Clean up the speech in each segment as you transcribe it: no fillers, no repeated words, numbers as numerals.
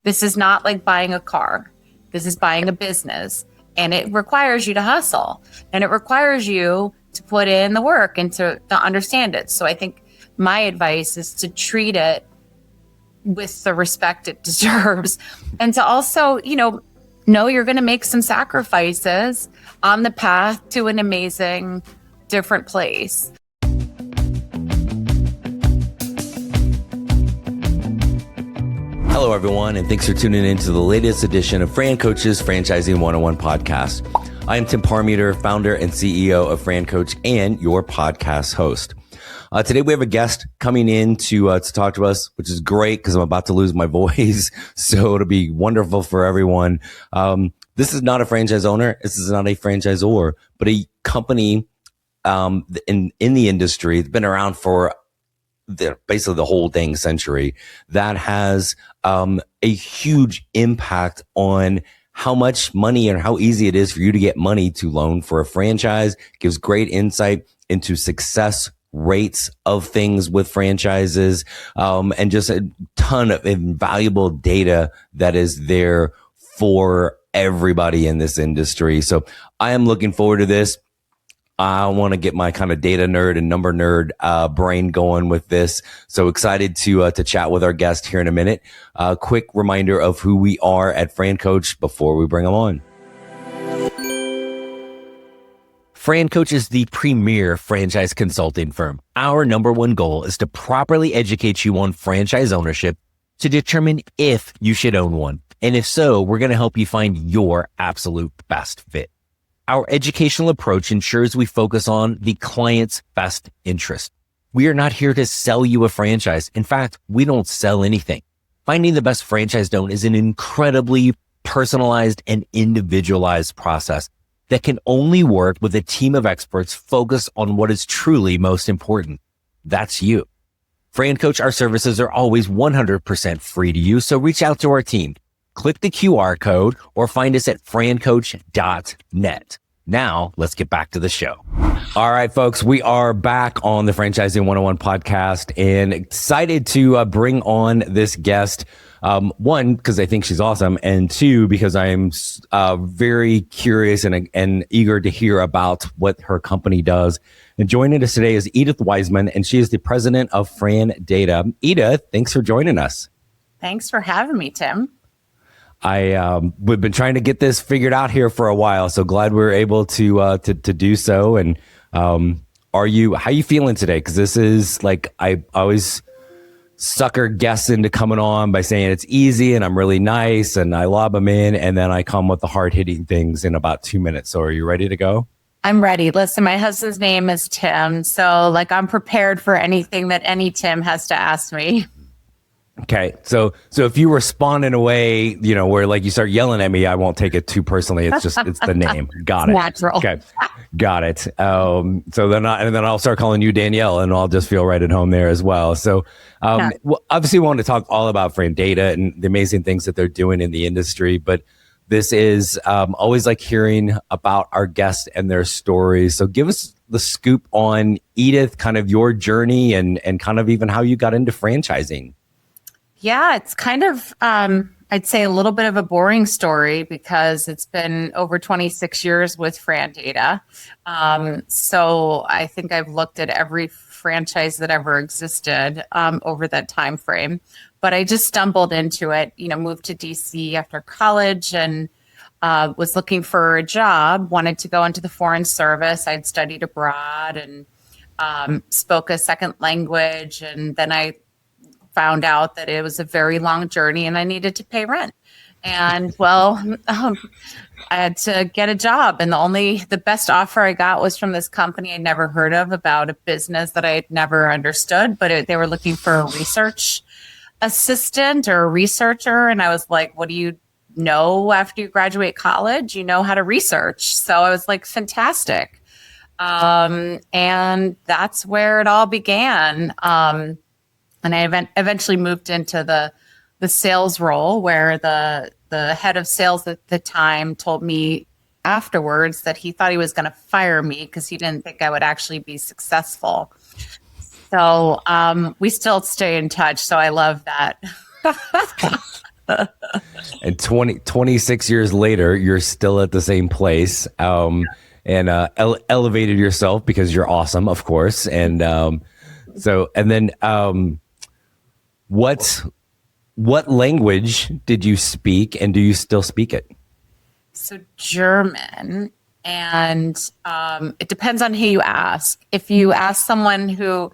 This is not like buying a car. This is buying a business, and it requires you to hustle, and it requires you to put in the work and to understand it. So I think my advice is to treat it with the respect it deserves, and to also, know you're going to make some sacrifices on the path to an amazing, different place. Hello, everyone, and thanks for tuning in to the latest edition of FranCoach's Franchising 101 podcast. I am Tim Parmeter, founder and CEO of FranCoach and your podcast host. Today, we have a guest coming in to talk to us, which is great because I'm about to lose my voice. So it'll be wonderful for everyone. This is not a franchise owner. This is not a franchisor, but a company in the industry. It's been around for basically the whole dang century, that has a huge impact on how much money and how easy it is for you to get money to loan for a franchise. Gives great insight into success rates of things with franchises, and just a ton of invaluable data that is there for everybody in this industry. So I am looking forward to this. I want to get my kind of data nerd and number nerd brain going with this. So excited to chat with our guest here in a minute. Quick reminder of who we are at FranCoach before we bring them on. FranCoach is the premier franchise consulting firm. Our number one goal is to properly educate you on franchise ownership to determine if you should own one. And if so, we're going to help you find your absolute best fit. Our educational approach ensures we focus on the client's best interest. We are not here to sell you a franchise. In fact, we don't sell anything. Finding the best franchise own is an incredibly personalized and individualized process that can only work with a team of experts focused on what is truly most important. That's you. FranCoach, our services are always 100% free to use, so reach out to our team. Click the QR code or find us at FRANcoach.net. Now, let's get back to the show. All right, folks, we are back on the Franchising 101 podcast and excited to bring on this guest. One, because I think she's awesome, and two, because I am very curious and eager to hear about what her company does. And joining us today is Edith Wiseman, and she is the president of FRANdata. Edith, thanks for joining us. Thanks for having me, Tim. We've been trying to get this figured out here for a while, so glad we're able to do so. And how are you feeling today? Because this is like, I always sucker guests into coming on by saying it's easy and I'm really nice and I lob them in, and then I come with the hard hitting things in about 2 minutes. So are you ready to go? I'm ready. Listen, my husband's name is Tim, so I'm prepared for anything that any Tim has to ask me. Okay, so if you respond in a way, where like you start yelling at me, I won't take it too personally. It's the name. Got it. Natural. Okay, got it. So then I'll start calling you Danielle, and I'll just feel right at home there as well. So, well, obviously, we want to talk all about FRANdata and the amazing things that they're doing in the industry. But this is always like hearing about our guests and their stories. So give us the scoop on Edith, kind of your journey and kind of even how you got into franchising. Yeah, it's kind of, I'd say a little bit of a boring story because it's been over 26 years with FRANdata. So I think I've looked at every franchise that ever existed over that time frame. But I just stumbled into it, moved to DC after college and was looking for a job, wanted to go into the foreign service. I'd studied abroad and spoke a second language. And then I found out that it was a very long journey and I needed to pay rent. And I had to get a job. And the best offer I got was from this company I'd never heard of, about a business that I had never understood, but they were looking for a research assistant or a researcher. And I was like, what do you know after you graduate college? You know how to research. So I was like, fantastic. And that's where it all began. And I eventually moved into the sales role, where the head of sales at the time told me afterwards that he thought he was going to fire me because he didn't think I would actually be successful. So we still stay in touch. So I love that. And 26 years later, you're still at the same place, and elevated yourself because you're awesome, of course. And what language did you speak, and do you still speak it? So German, and it depends on who you ask. If you ask someone who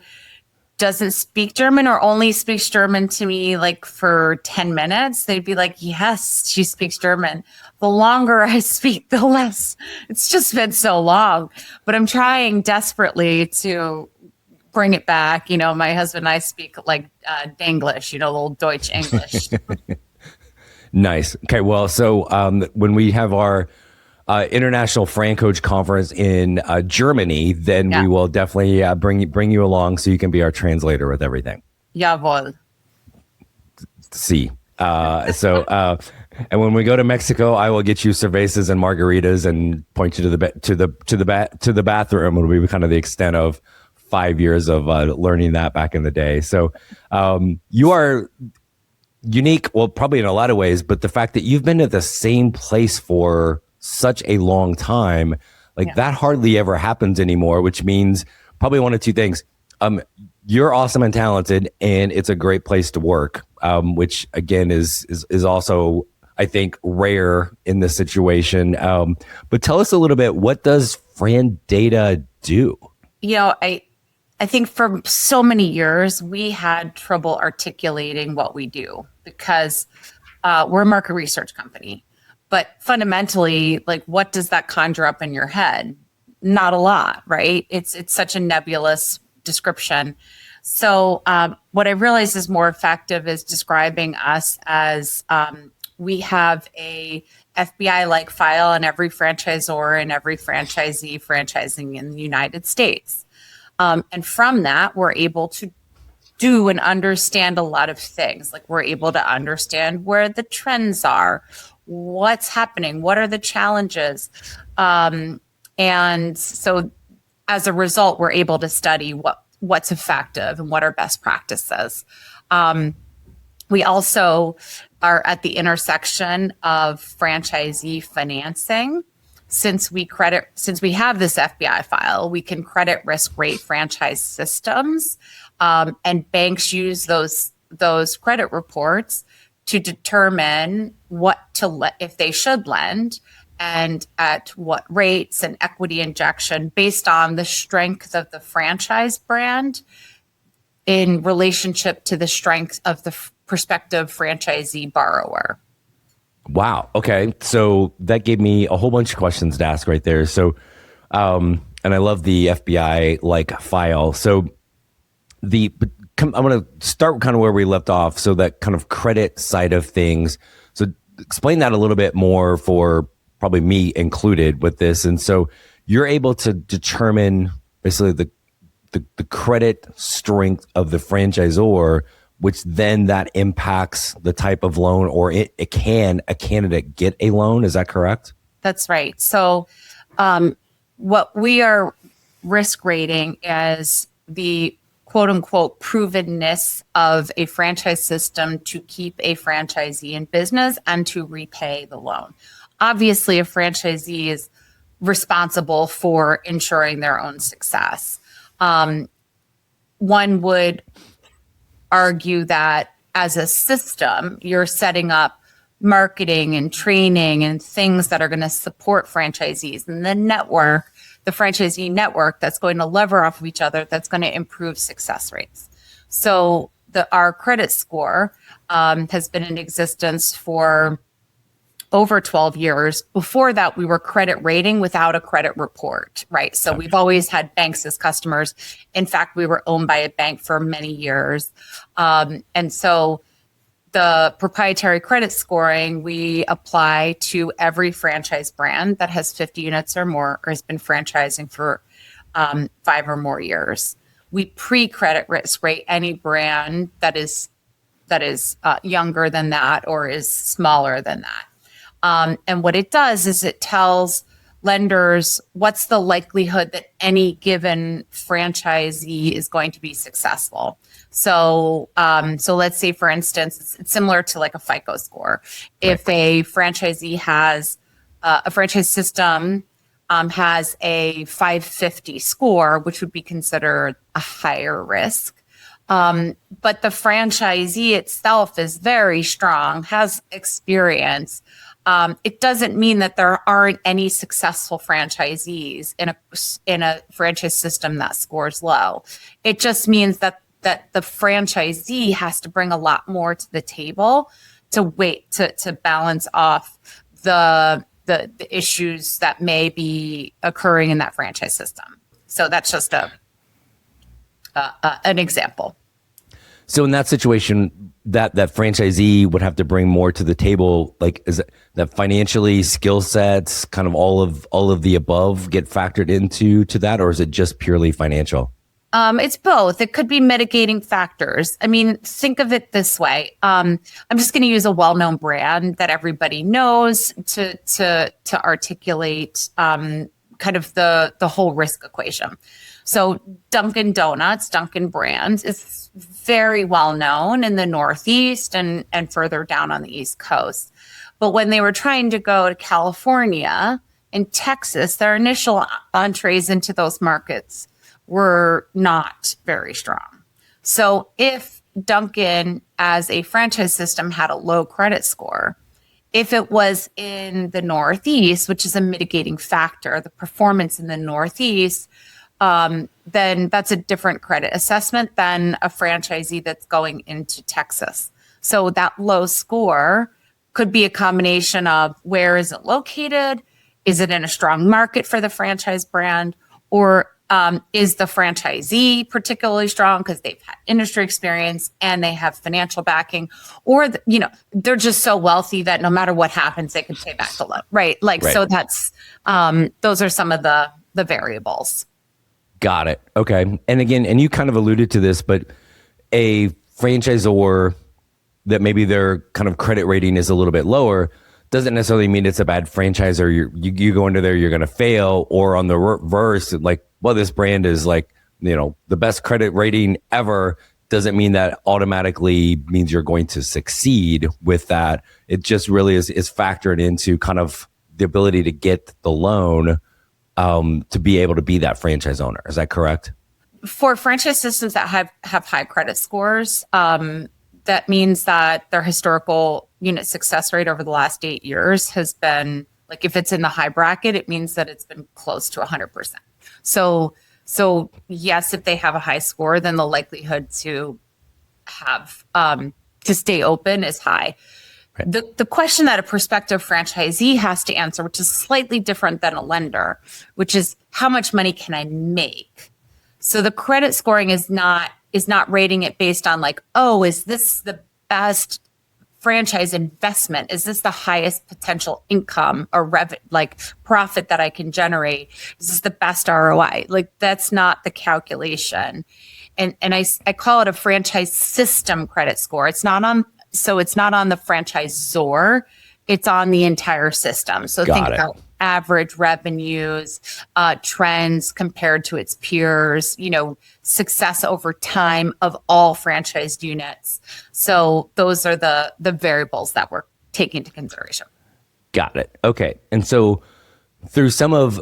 doesn't speak German or only speaks German to me like for 10 minutes, they'd be like, yes, she speaks German. The longer I speak, the less. It's just been so long. But I'm trying desperately to bring it back. You know, my husband and I speak like Danglish, you know, little Deutsch English. Nice. Okay. Well, so when we have our international FranCoach conference in Germany, then we will definitely bring you along so you can be our translator with everything. Jawohl. See. And when we go to Mexico, I will get you cervezas and margaritas and point you to the bathroom. It'll be kind of the extent of 5 years of learning that back in the day. So you are unique, well, probably in a lot of ways, but the fact that you've been at the same place for such a long time, like that hardly ever happens anymore, which means probably one of two things. You're awesome and talented, and it's a great place to work, which again is also, I think, rare in this situation. But tell us a little bit, what does FRANdata do? You know, I think for so many years, we had trouble articulating what we do because we're a market research company. But fundamentally, like, what does that conjure up in your head? Not a lot, right? It's such a nebulous description. So what I realized is more effective is describing us as we have a FBI-like file on every franchisor and every franchisee franchising in the United States. And from that, we're able to do and understand a lot of things. Like, we're able to understand where the trends are, what's happening, what are the challenges. And so as a result, we're able to study what's effective and what are best practices. We also are at the intersection of franchisee financing. Since we have this FBI file, we can credit risk rate franchise systems, and banks use those credit reports to determine if they should lend and at what rates and equity injection based on the strength of the franchise brand in relationship to the strength of the prospective franchisee borrower. Wow. Okay. So that gave me a whole bunch of questions to ask right there. So, and I love the FBI like file. So I'm going to start kind of where we left off. So that kind of credit side of things. So explain that a little bit more for probably me included with this. And so you're able to determine basically the credit strength of the franchisor, which then that impacts the type of loan, or can a candidate get a loan? Is that correct? That's right. So what we are risk rating is the quote unquote provenness of a franchise system to keep a franchisee in business and to repay the loan. Obviously, a franchisee is responsible for ensuring their own success. One would argue that as a system, you're setting up marketing and training and things that are going to support franchisees, and the franchisee network that's going to lever off of each other, that's going to improve success rates. So our credit score has been in existence for over 12 years. Before that, we were credit rating without a credit report, right? So we've always had banks as customers. In fact, we were owned by a bank for many years. And so the proprietary credit scoring we apply to every franchise brand that has 50 units or more or has been franchising for 5 or more years. We pre-credit risk rate any brand that is younger than that or is smaller than that. And what it does is it tells lenders, what's the likelihood that any given franchisee is going to be successful? So, so let's say, for instance, it's similar to like a FICO score. If a franchisee has a franchise system has a 550 score, which would be considered a higher risk. But the franchisee itself is very strong, has experience. It doesn't mean that there aren't any successful franchisees in a franchise system that scores low. It just means that the franchisee has to bring a lot more to the table to balance off the issues that may be occurring in that franchise system. So that's just an example. So in that situation, that franchisee would have to bring more to the table. Like, is it that financially, skill sets, kind of all of the above get factored into that, or is it just purely financial? It's both. It could be mitigating factors. I mean, think of it this way. I'm just going to use a well-known brand that everybody knows to articulate kind of the whole risk equation. So Dunkin' Donuts, Dunkin' brand, is very well known in the Northeast and further down on the East Coast. But when they were trying to go to California and Texas, their initial entrees into those markets were not very strong. So if Dunkin' as a franchise system had a low credit score, if it was in the Northeast, which is a mitigating factor, the performance in the Northeast, then that's a different credit assessment than a franchisee that's going into Texas. So that low score could be a combination of where is it located? Is it in a strong market for the franchise brand? Or is the franchisee particularly strong because they've had industry experience and they have financial backing? Or, they're just so wealthy that no matter what happens, they can pay back the loan, right? So that's, those are some of the variables. Got it. Okay. And again, and you kind of alluded to this, but a franchisor that maybe their kind of credit rating is a little bit lower doesn't necessarily mean it's a bad franchisor. You go into there, you're going to fail. Or on the reverse, like, well, this brand is like, the best credit rating ever, doesn't mean that automatically means you're going to succeed with that. It just really is factored into kind of the ability to get the loan to be able to be that franchise owner. Is that correct? For franchise systems that have high credit scores, that means that their historical unit success rate over the last 8 years has been, like, if it's in the high bracket, it means that it's been close to 100%. So yes, if they have a high score, then the likelihood to have to stay open is high. Right. The question that a prospective franchisee has to answer, which is slightly different than a lender, which is how much money can I make? So the credit scoring is not rating it based on like, oh, is this the best franchise investment? Is this the highest potential income or profit that I can generate? Is this the best ROI? Like, that's not the calculation. And I call it a franchise system credit score. It's not on the franchisor, it's on the entire system. So think about average revenues, trends compared to its peers, success over time of all franchised units. So those are the variables that we're taking into consideration. Got it. Okay. And so through some of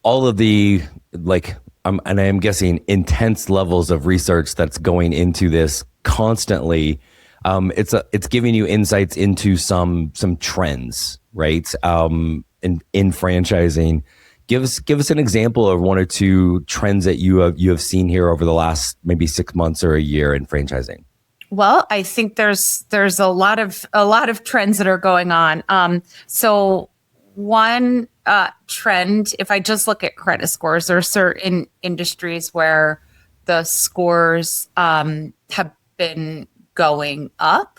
all of the, and I am guessing, intense levels of research that's going into this constantly, it's giving you insights into some trends, right? In franchising. Give us an example of one or two trends that you have seen here over the last maybe 6 months or a year in franchising. Well, I think there's a lot of trends that are going on. So one trend, if I just look at credit scores, there are certain industries where the scores have been going up.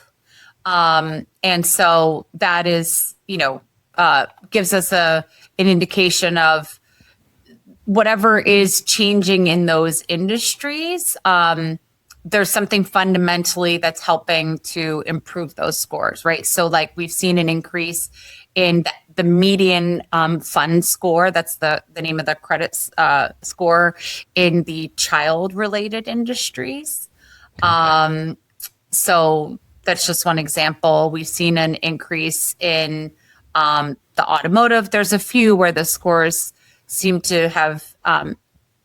And so that is, gives us an indication of whatever is changing in those industries there's something fundamentally that's helping to improve those scores, right? So like we've seen an increase in the median fund score. That's the name of the credit score in the child related industries. So that's just one example. We've seen an increase in the automotive. There's a few where the scores seem to have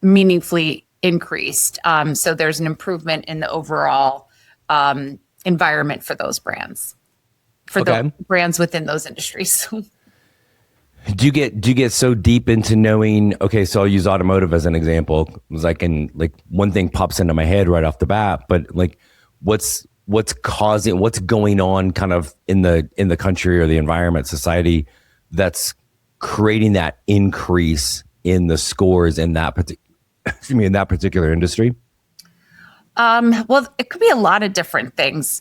meaningfully increased. So there's an improvement in the overall environment for those brands, for the brands within those industries. Do you get so deep into knowing, okay, so I'll use automotive as an example. It was like one thing pops into my head right off the bat, but like what's going on kind of in the country or the environment, society, that's creating that increase in the scores in that particular industry? Well, it could be a lot of different things.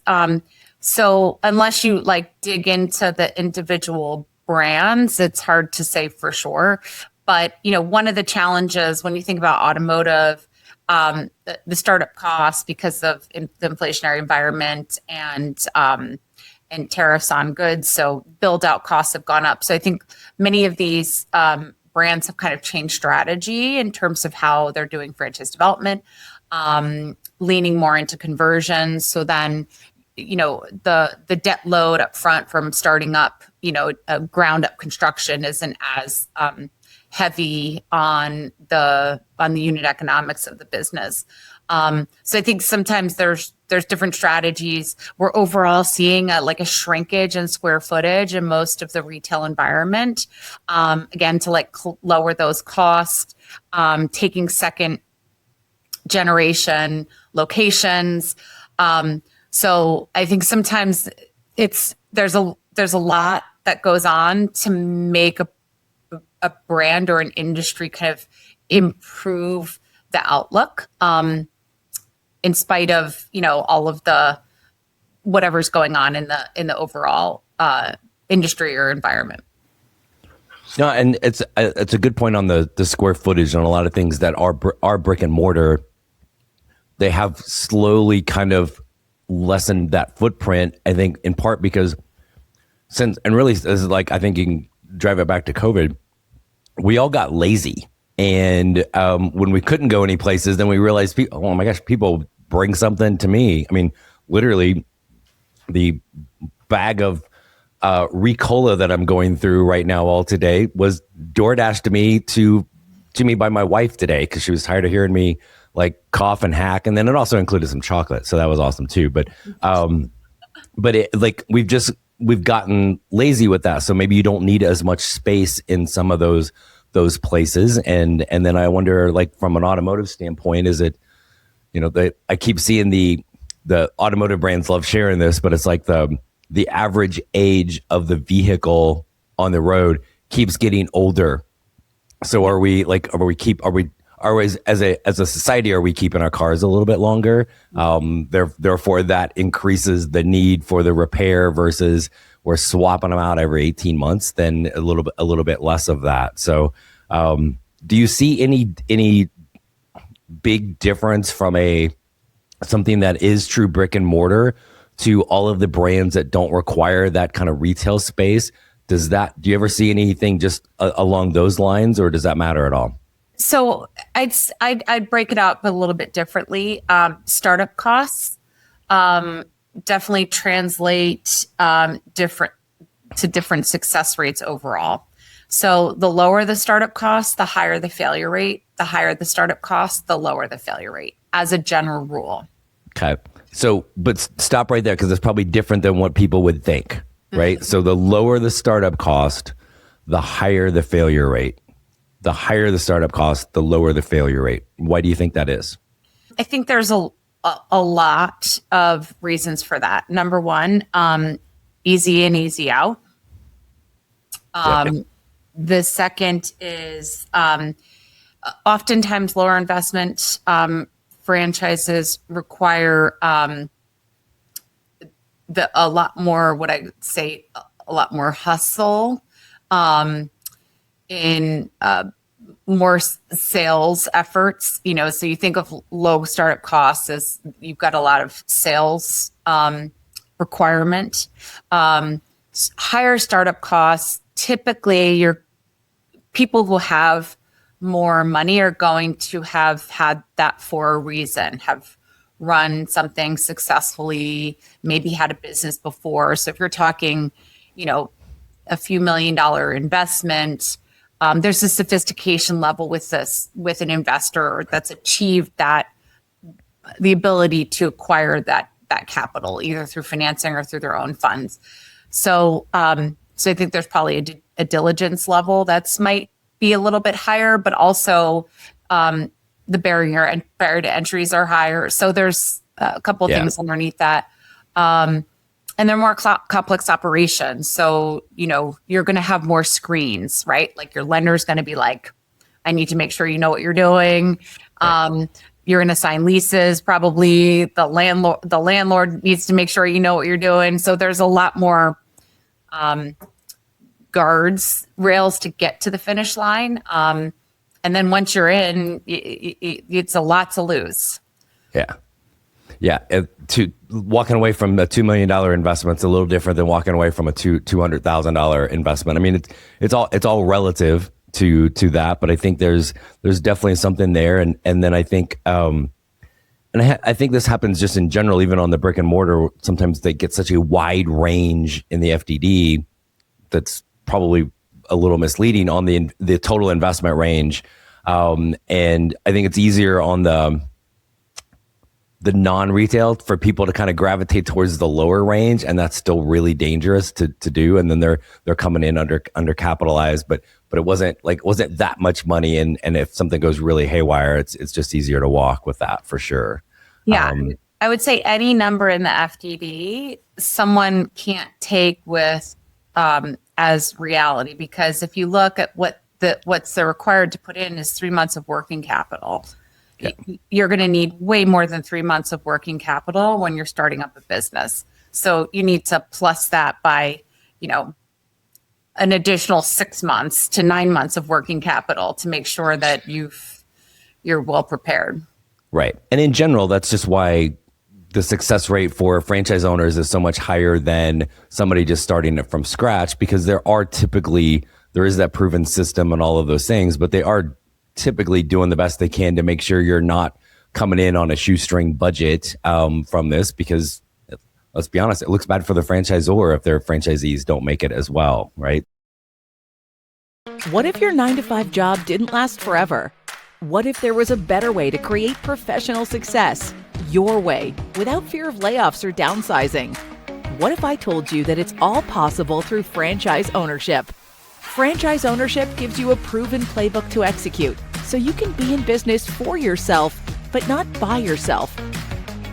So unless you like dig into the individual brands, it's hard to say for sure. But, one of the challenges when you think about automotive, the startup costs because of the inflationary environment and tariffs on goods. So build out costs have gone up. So I think many of these brands have kind of changed strategy in terms of how they're doing franchise development, leaning more into conversions. So then, the debt load up front from starting up, a ground up construction isn't as heavy on the unit economics of the business. So I think sometimes there's different strategies. We're overall seeing a shrinkage in square footage in most of the retail environment. Again, to lower those costs, taking second generation locations. So I think sometimes there's a lot that goes on to make a brand or an industry kind of improve the outlook, in spite of all of the whatever's going on in the overall industry or environment. No, and it's a good point on the square footage on a lot of things that are brick and mortar. They have slowly kind of lessened that footprint, I think, in part because really this is I think you can drive it back to COVID. We all got lazy. And when we couldn't go any places, then we realized, oh my gosh, people bring something to me. I mean, literally the bag of Ricola that I'm going through right now all today was DoorDashed to me by my wife today because she was tired of hearing me cough and hack. And then it also included some chocolate. So that was awesome too. But we've gotten lazy with that. So maybe you don't need as much space in some of those places. And then I wonder, from an automotive standpoint, is it, I keep seeing the automotive brands love sharing this, but it's the average age of the vehicle on the road keeps getting older. So as a society, are we keeping our cars a little bit longer? Therefore that increases the need for the repair versus we're swapping them out every 18 months, then a little bit less of that. So, do you see any big difference from something that is true brick and mortar to all of the brands that don't require that kind of retail space? Do you ever see anything just along those lines, or does that matter at all? So I'd break it up a little bit differently. Startup costs definitely translate different success rates overall. So the lower the startup cost, the higher the failure rate. The higher the startup cost, the lower the failure rate, as a general rule. Okay. So, but stop right there, because it's probably different than what people would think, right? Mm-hmm. So the lower the startup cost, the higher the failure rate. The higher the startup cost, the lower the failure rate. Why do you think that is? I think there's a lot of reasons for that. Number one, easy in, easy out. The second is oftentimes lower investment franchises require a lot more, what I would say, a lot more hustle in more sales efforts, so you think of low startup costs as you've got a lot of sales requirement. Higher startup costs, typically your people who have more money are going to have had that for a reason, have run something successfully, maybe had a business before. So if you're talking, a few $1 million investment, there's a sophistication level with an investor that's achieved the ability to acquire that capital either through financing or through their own funds. So I think there's probably a diligence level that's might be a little bit higher, but also the barrier to entries are higher. So there's a couple of things underneath that. And they're more complex operations. So, you're going to have more screens, right? Like your lender's going to be like, I need to make sure you know what you're doing. Right. You're going to sign leases. Probably the landlord needs to make sure you know what you're doing. So there's a lot more rails to get to the finish line. And then once you're in, it's a lot to lose. Yeah. Yeah. To walking away from a $2 million investment is a little different than walking away from a $200,000 investment. I mean, it's all relative to that, but I think there's definitely something there. And then I think, I think this happens just in general, even on the brick and mortar. Sometimes they get such a wide range in the FDD that's probably a little misleading on the total investment range. And I think it's easier on the non-retail for people to kind of gravitate towards the lower range, and that's still really dangerous to do. And then they're coming in under capitalized, but it wasn't that much money. And if something goes really haywire, it's just easier to walk with that for sure. Yeah. I would say any number in the FDD, someone can't take with as reality, because if you look at what's required to put in is 3 months of working capital. Yeah. You're going to need way more than 3 months of working capital when you're starting up a business. So you need to plus that by, an additional 6 months to 9 months of working capital to make sure that you're well prepared. Right. And in general, that's just why the success rate for franchise owners is so much higher than somebody just starting it from scratch, because there is that proven system and all of those things, but they are typically doing the best they can to make sure you're not coming in on a shoestring budget from this, because let's be honest, it looks bad for the franchisor if their franchisees don't make it as well, right? What if your 9-to-5 job didn't last forever? What if there was a better way to create professional success your way without fear of layoffs or downsizing? What if I told you that it's all possible through franchise ownership? Franchise ownership gives you a proven playbook to execute, so you can be in business for yourself, but not by yourself.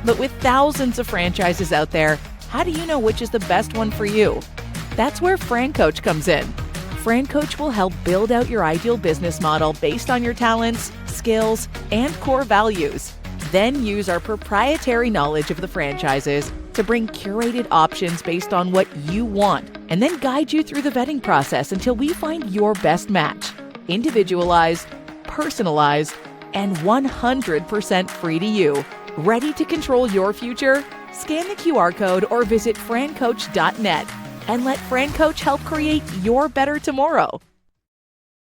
But with thousands of franchises out there, how do you know which is the best one for you? That's where FranCoach comes in. FranCoach will help build out your ideal business model based on your talents, skills, and core values. Then use our proprietary knowledge of the franchises to bring curated options based on what you want, and then guide you through the vetting process until we find your best match. Individualized, personalized, and 100% free to you. Ready to control your future? Scan the QR code or visit francoach.net and let FranCoach help create your better tomorrow.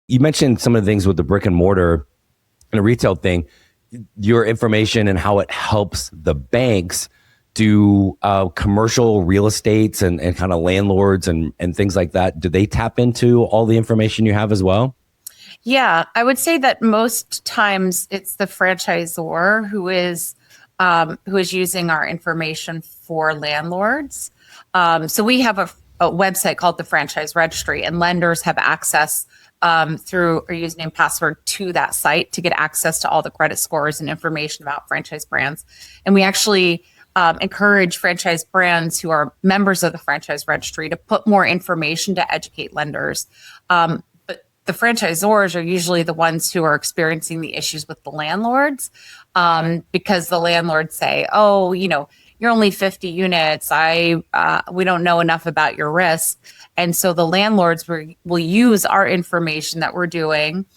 You mentioned some of the things with the brick and mortar and the retail thing, your information and how it helps the banks do commercial real estates and kind of landlords and things like that. Do they tap into all the information you have as well? Yeah, I would say that most times it's the franchisor who is using our information for landlords. So we have a website called the Franchise Registry, and lenders have access through a username password to that site to get access to all the credit scores and information about franchise brands. And we actually encourage franchise brands who are members of the Franchise Registry to put more information to educate lenders. But the franchisors are usually the ones who are experiencing the issues with the landlords, because the landlords say, oh, you're only 50 units. We don't know enough about your risk. And so the landlords will use our information that we're doing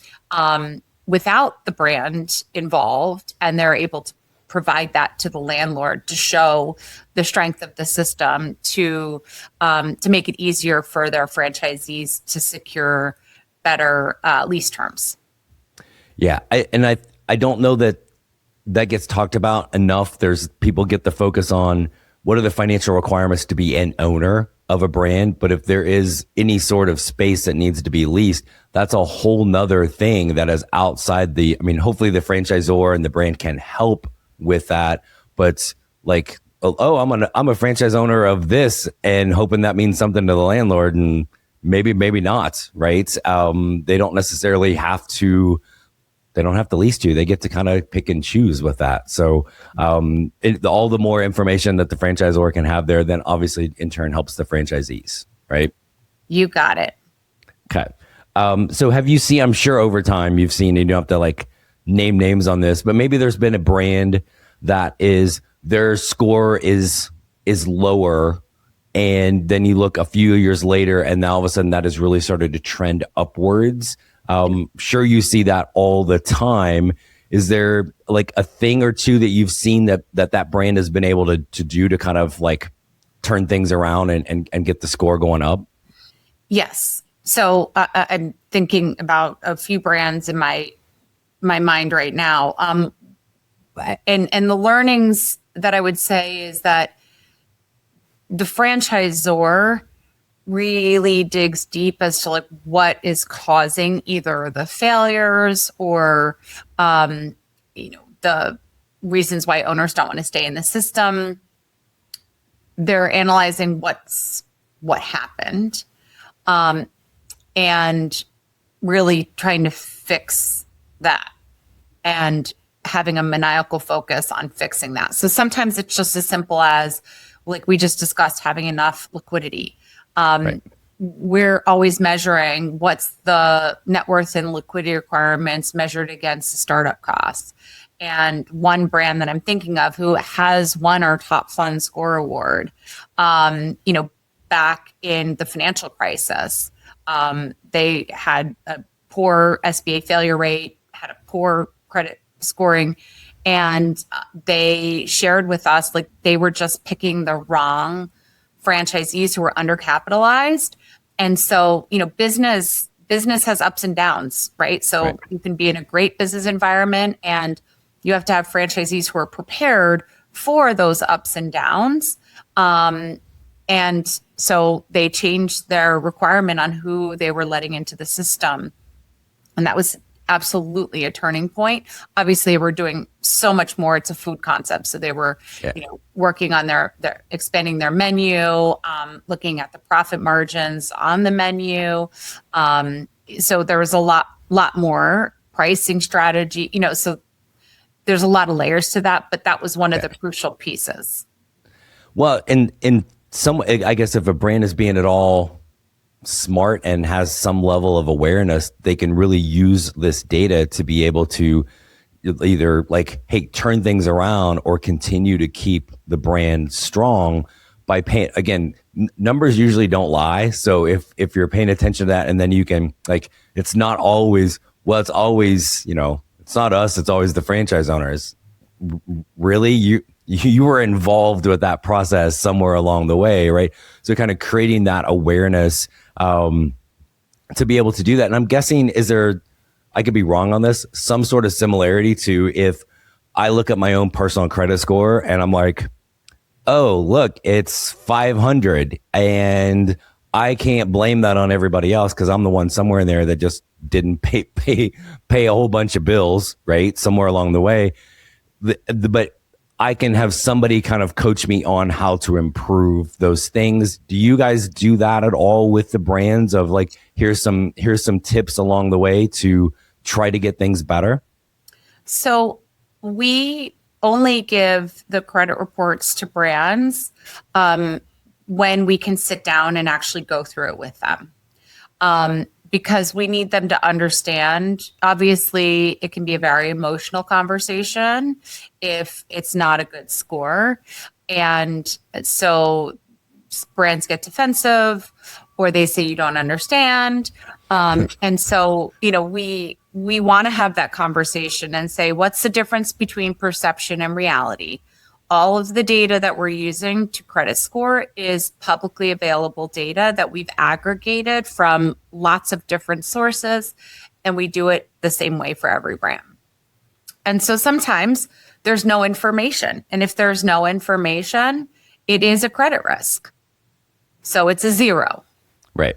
without the brand involved, and they're able to provide that to the landlord to show the strength of the system to make it easier for their franchisees to secure better lease terms. Yeah, I don't know that gets talked about enough. There's people get the focus on what are the financial requirements to be an owner of a brand, but if there is any sort of space that needs to be leased, that's a whole nother thing that is outside hopefully the franchisor and the brand can help with that, but like, oh, I'm a franchise owner of this, and hoping that means something to the landlord, and maybe not, right? They don't necessarily have to. They don't have to lease you. They get to kind of pick and choose with that. So all the more information that the franchisor can have there, then obviously in turn helps the franchisees, right? You got it. Okay. So have you seen, I'm sure over time you've seen, you don't have to like name names on this, but maybe there's been a brand that is, their score is lower, and then you look a few years later and now all of a sudden that has really started to trend upwards. Sure, you see that all the time. Is there like a thing or two that you've seen that brand has been able to do to kind of like turn things around and get the score going up? Yes. So I'm thinking about a few brands in my mind right now. And the learnings that I would say is that the franchisor really digs deep as to like what is causing either the failures or the reasons why owners don't want to stay in the system. They're analyzing what happened, and really trying to fix that and having a maniacal focus on fixing that. So sometimes it's just as simple as, like we just discussed, having enough liquidity. Right. We're always measuring what's the net worth and liquidity requirements measured against the startup costs. And one brand that I'm thinking of who has won our top fund score award, back in the financial crisis, they had a poor SBA failure rate, had a poor credit scoring, and they shared with us like they were just picking the wrong franchisees who were undercapitalized. And so, business has ups and downs, right? So right. You can be in a great business environment and you have to have franchisees who are prepared for those ups and downs. And so they changed their requirement on who they were letting into the system. And that was absolutely a turning point. Obviously, we're doing so much more. It's a food concept. So they were, working on their expanding their menu, looking at the profit margins on the menu. So there was a lot more pricing strategy, so there's a lot of layers to that, but that was one of the crucial pieces. Well, in some, I guess if a brand is being at all smart and has some level of awareness, they can really use this data to be able to either like, hey, turn things around or continue to keep the brand strong by paying. Again, numbers usually don't lie. So if you're paying attention to that, and then you can like, it's not always, well, it's always, it's not us, it's always the franchise owners. Really? You were involved with that process somewhere along the way, right? So kind of creating that awareness to be able to do that. And I'm guessing, is there, I could be wrong on this, some sort of similarity to if I look at my own personal credit score and I'm like, oh, look, it's 500 and I can't blame that on everybody else because I'm the one somewhere in there that just didn't pay a whole bunch of bills, right? Somewhere along the way. But I can have somebody kind of coach me on how to improve those things. Do you guys do that at all with the brands of like, here's some tips along the way to try to get things better? So we only give the credit reports to brands when we can sit down and actually go through it with them. Because we need them to understand. Obviously, it can be a very emotional conversation if it's not a good score. And so brands get defensive or they say you don't understand. And so, we we want to have that conversation and say, what's the difference between perception and reality? All of the data that we're using to credit score is publicly available data that we've aggregated from lots of different sources, and we do it the same way for every brand. And so sometimes there's no information. And if there's no information, it is a credit risk. So it's a 0. Right.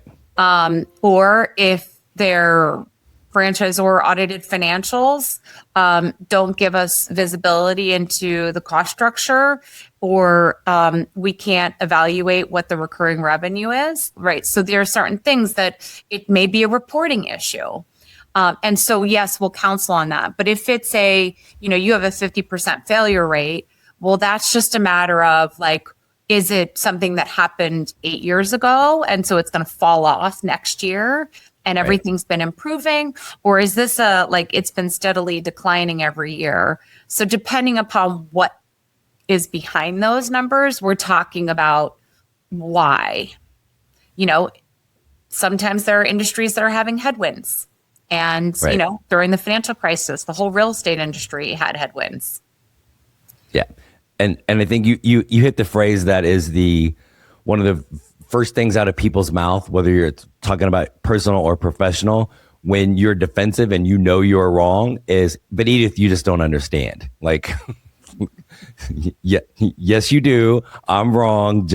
Or if their franchisor audited financials don't give us visibility into the cost structure, or we can't evaluate what the recurring revenue is, right? So there are certain things that it may be a reporting issue. And so, yes, we'll counsel on that. But if it's you have a 50% failure rate, well, that's just a matter of like, is it something that happened 8 years ago? And so it's going to fall off next year and everything's been improving? Or is this it's been steadily declining every year? So depending upon what is behind those numbers, we're talking about why. Sometimes there are industries that are having headwinds. And, during the financial crisis, the whole real estate industry had headwinds. Yeah. And I think you hit the phrase that is one of the first things out of people's mouth, whether you're talking about personal or professional, when you're defensive and you're wrong is, but Edith, you just don't understand. Like, yeah, yes, you do. I'm wrong.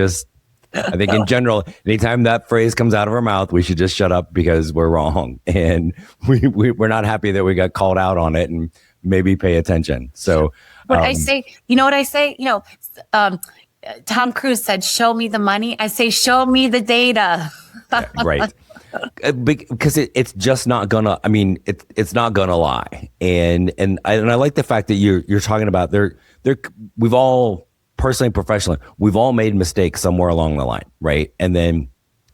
I think in general, anytime that phrase comes out of our mouth, we should just shut up because we're wrong. And we're not happy that we got called out on it, and maybe pay attention. So what I say, what I say, Tom Cruise said, show me the money. I say, show me the data. Right. Because it's just not gonna, it's not gonna lie. And I like the fact that you're talking about we've all, personally and professionally, we've all made mistakes somewhere along the line, right? And then,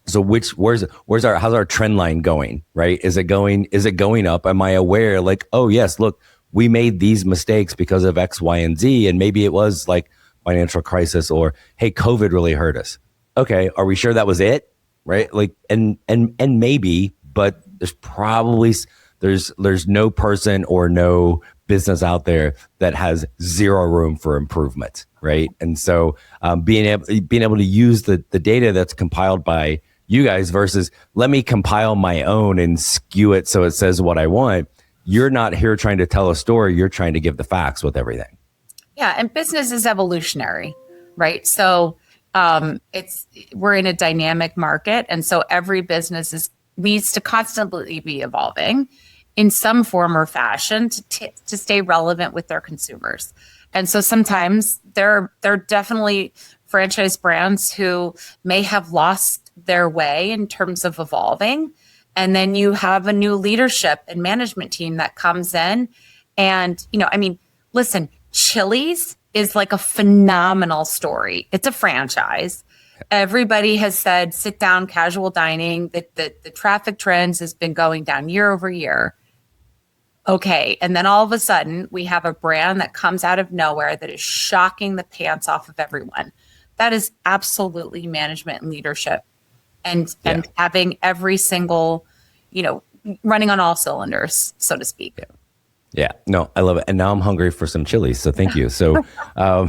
so how's our trend line going, right? Is it going up? Am I aware, like, oh yes, look, we made these mistakes because of X, Y, and Z, and maybe it was like financial crisis, or hey, COVID really hurt us. Okay, are we sure that was it, right? Like, and maybe, but there's no person or no business out there that has zero room for improvement, right? And so being able to use the data that's compiled by you guys versus let me compile my own and skew it so it says what I want. You're not here trying to tell a story. You're trying to give the facts with everything. Yeah, and business is evolutionary, right? So we're in a dynamic market, and so every business needs to constantly be evolving in some form or fashion to stay relevant with their consumers. And so sometimes there are definitely franchise brands who may have lost their way in terms of evolving. And then you have a new leadership and management team that comes in. And, listen, Chili's is like a phenomenal story. It's a franchise. Everybody has said sit down, casual dining, that the traffic trends has been going down year over year. Okay. And then all of a sudden we have a brand that comes out of nowhere that is shocking the pants off of everyone. That is absolutely management and leadership and having every single, running on all cylinders, so to speak. Yeah. No, I love it. And now I'm hungry for some Chili's. So thank you. So how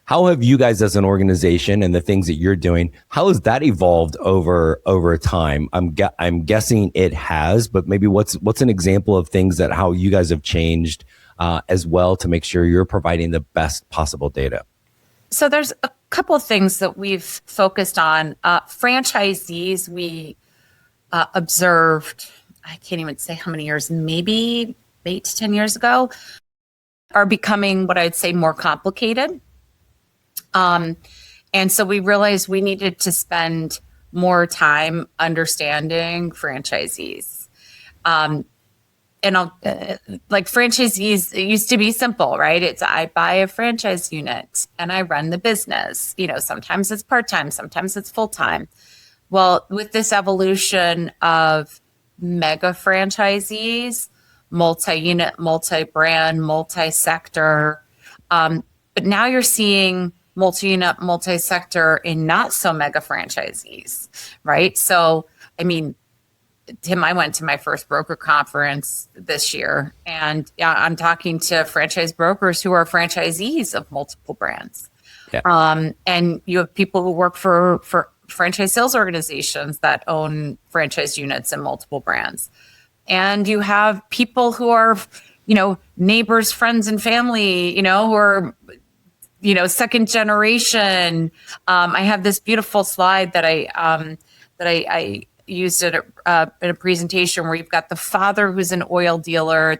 have you guys as an organization and the things that you're doing, how has that evolved over time? I'm guessing it has, but maybe what's an example of things that how you guys have changed as well to make sure you're providing the best possible data? So there's a couple of things that we've focused on. Franchisees, we observed, I can't even say how many years, maybe 8 to 10 years ago, are becoming what I'd say more complicated. And so we realized we needed to spend more time understanding franchisees. Franchisees, it used to be simple, right? It's I buy a franchise unit and I run the business. Sometimes it's part-time, sometimes it's full-time. Well, with this evolution of mega franchisees, multi-unit, multi-brand, multi-sector, but now you're seeing multi-unit, multi-sector in not so mega franchisees, right? So, Tim, I went to my first broker conference this year, and I'm talking to franchise brokers who are franchisees of multiple brands. Yeah. And you have people who work for franchise sales organizations that own franchise units in multiple brands. And you have people who are, neighbors, friends, and family, who are, second generation. I have this beautiful slide that I used it in a presentation where you've got the father who's an oil dealer,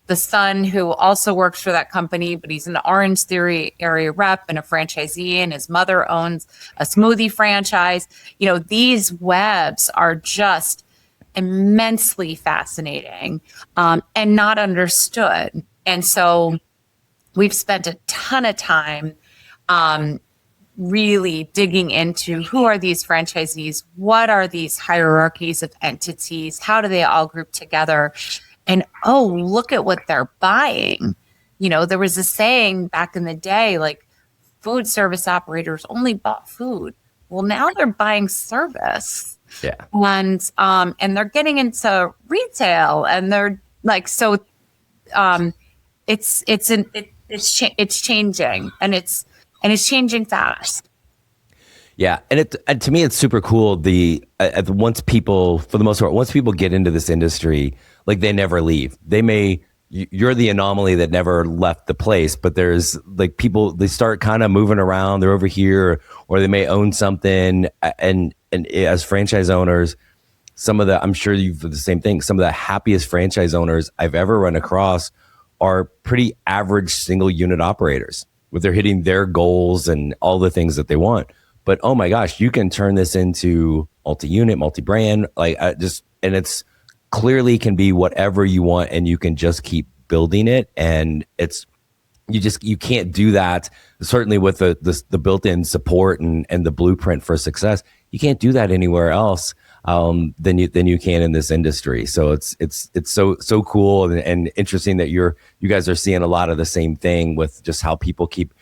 the son who also works for that company, but he's an Orange Theory area rep and a franchisee, and his mother owns a smoothie franchise. These webs are just immensely fascinating and not understood. And so we've spent a ton of time really digging into who are these franchisees, what are these hierarchies of entities, how do they all group together, and look at what they're buying. There was a saying back in the day, like food service operators only bought food. Well, now they're buying service. Yeah. And they're getting into retail, and they're like, so it's changing, and it's changing fast. Yeah, and to me, it's super cool. Once people, for the most part, once people get into this industry, like they never leave. You're the anomaly that never left the place, but there's like people, they start kind of moving around. They're over here, or they may own something. And as franchise owners, I'm sure you've the same thing. Some of the happiest franchise owners I've ever run across are pretty average single unit operators, where they're hitting their goals and all the things that they want. But oh my gosh, you can turn this into multi-unit, multi-brand, and it's clearly can be whatever you want, and you can just keep building it. And you can't do that, certainly with the built-in support and the blueprint for success. You can't do that anywhere else than you can in this industry. So it's so cool and interesting that you guys are seeing a lot of the same thing with just how people keep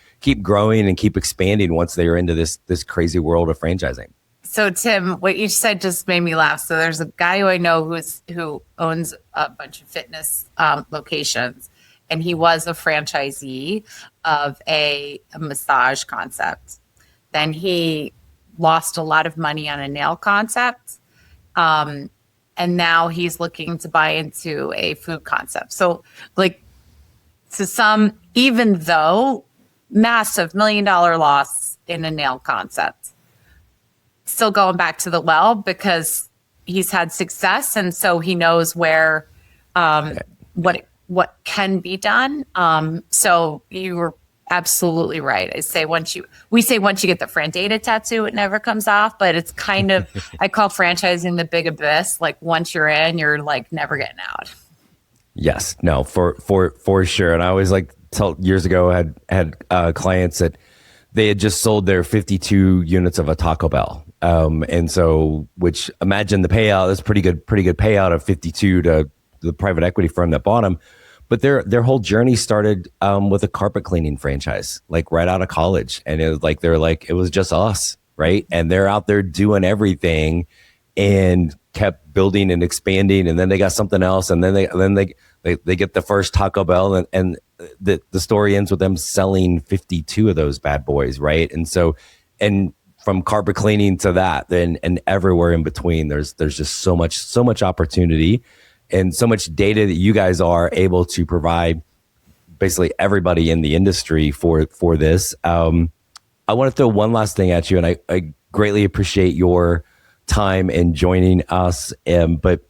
growing and keep expanding once they are into this crazy world of franchising. So Tim, what you said just made me laugh. So there's a guy who I know who owns a bunch of fitness locations, and he was a franchisee of a massage concept. Then he lost a lot of money on a nail concept, and now he's looking to buy into a food concept. So even though massive $1 million loss in a nail concept, still going back to the well because he's had success, and so he knows where what can be done. So you were absolutely right. Once you get the FRANdata tattoo, it never comes off, but it's kind of I call franchising the big abyss. Like once you're in, you're like never getting out. Yes, no, for sure. And I always tell years ago I had clients that they had just sold their 52 units of a Taco Bell. And so, which imagine the payout, that's pretty good payout of 52 to the private equity firm that bought them. But their whole journey started with a carpet cleaning franchise, like right out of college. And it was it was just us, right? And they're out there doing everything and kept building and expanding. And then they got something else. And then they get the first Taco Bell, and the story ends with them selling 52 of those bad boys, right? And so, and from carpet cleaning to that, then and everywhere in between, there's just so much opportunity and so much data that you guys are able to provide basically everybody in the industry for this. I want to throw one last thing at you, and I greatly appreciate your time in joining us. But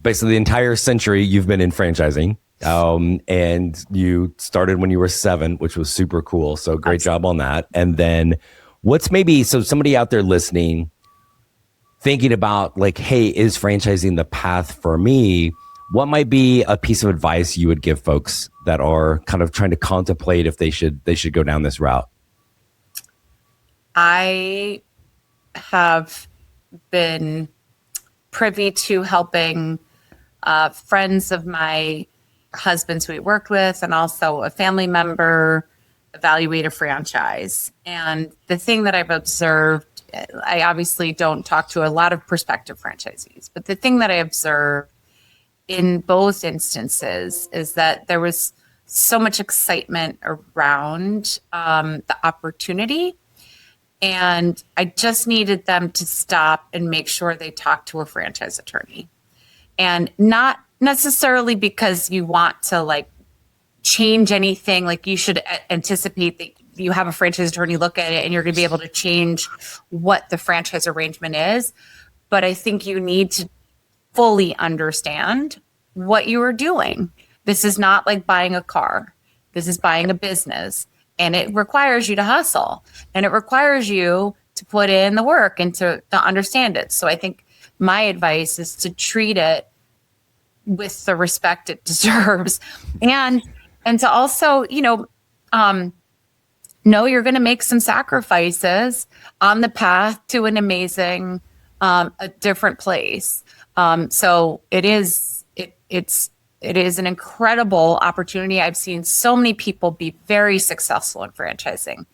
basically the entire century you've been in franchising. And you started when you were 7, which was super cool. So great job on that. And then so somebody out there listening, thinking about hey, is franchising the path for me? What might be a piece of advice you would give folks that are kind of trying to contemplate if they should go down this route? I have been privy to helping friends of my husband's who we worked with, and also a family member evaluate a franchise. And the thing that I've observed I obviously don't talk to a lot of prospective franchisees, but the thing that I observed in both instances is that there was so much excitement around the opportunity. And I just needed them to stop and make sure they talk to a franchise attorney. And not necessarily because you want to like change anything, like you should anticipate that you have a franchise attorney look at it and you're going to be able to change what the franchise arrangement is. But I think you need to fully understand what you are doing. This is not like buying a car. This is buying a business. And it requires you to hustle. And it requires you to put in the work and to understand it. So I think my advice is to treat it with the respect it deserves. And to also, know you're going to make some sacrifices on the path to an amazing, a different place. So it is an incredible opportunity. I've seen so many people be very successful in franchising,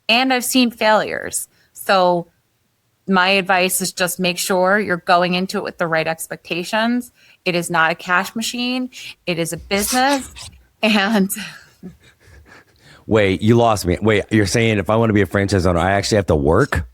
and I've seen failures. So my advice is just make sure you're going into it with the right expectations. It is not a cash machine. It is a business. And Wait, you lost me. Wait, you're saying if I want to be a franchise owner, I actually have to work?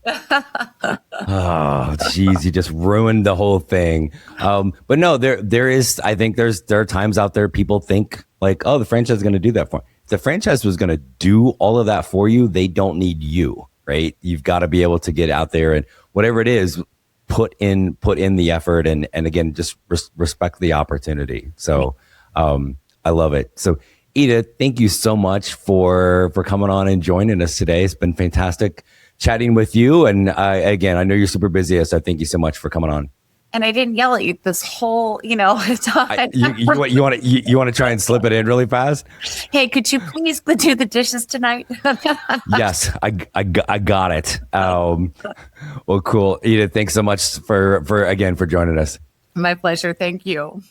Oh, geez, you just ruined the whole thing. But no, there are times out there people think like, oh, the franchise is going to do that for me. If the franchise was going to do all of that for you, they don't need you, right? You've got to be able to get out there and whatever it is, put in the effort and again, just respect the opportunity. So I love it. So Edith, thank you so much for coming on and joining us today. It's been fantastic chatting with you. And again, I know you're super busy, so thank you so much for coming on. And I didn't yell at you this whole, time. You want to try and slip it in really fast? Hey, could you please do the dishes tonight? Yes, I got it. Well, cool. Edith, thanks so much for joining us. My pleasure. Thank you.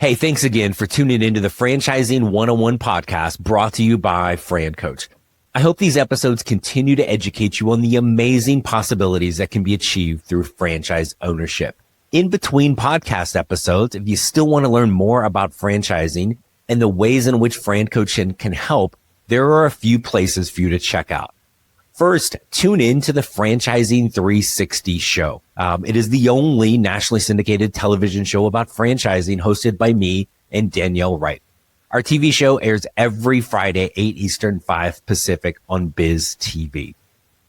Hey, thanks again for tuning into the Franchising 101 podcast brought to you by FranCoach. I hope these episodes continue to educate you on the amazing possibilities that can be achieved through franchise ownership. In between podcast episodes, if you still want to learn more about franchising and the ways in which FranCoach can help, there are a few places for you to check out. First, tune in to the Franchising 360 show. It is the only nationally syndicated television show about franchising hosted by me and Danielle Wright. Our TV show airs every Friday, 8 Eastern, 5 Pacific on Biz TV.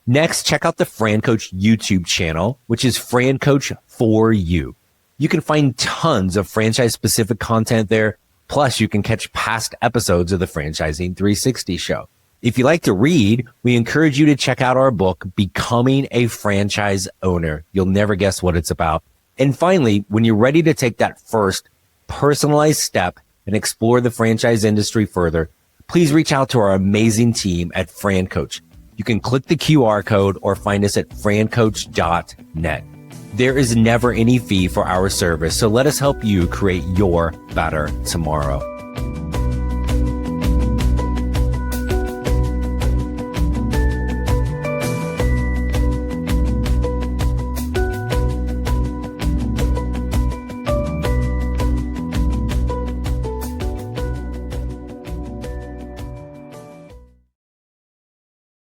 Next, check out the FranCoach YouTube channel, which is FranCoach for you. You can find tons of franchise-specific content there. Plus, you can catch past episodes of the Franchising 360 show. If you like to read, we encourage you to check out our book, Becoming a Franchise Owner. You'll never guess what it's about. And finally, when you're ready to take that first personalized step and explore the franchise industry further, please reach out to our amazing team at FranCoach. You can click the QR code or find us at francoach.net. There is never any fee for our service, so let us help you create your better tomorrow.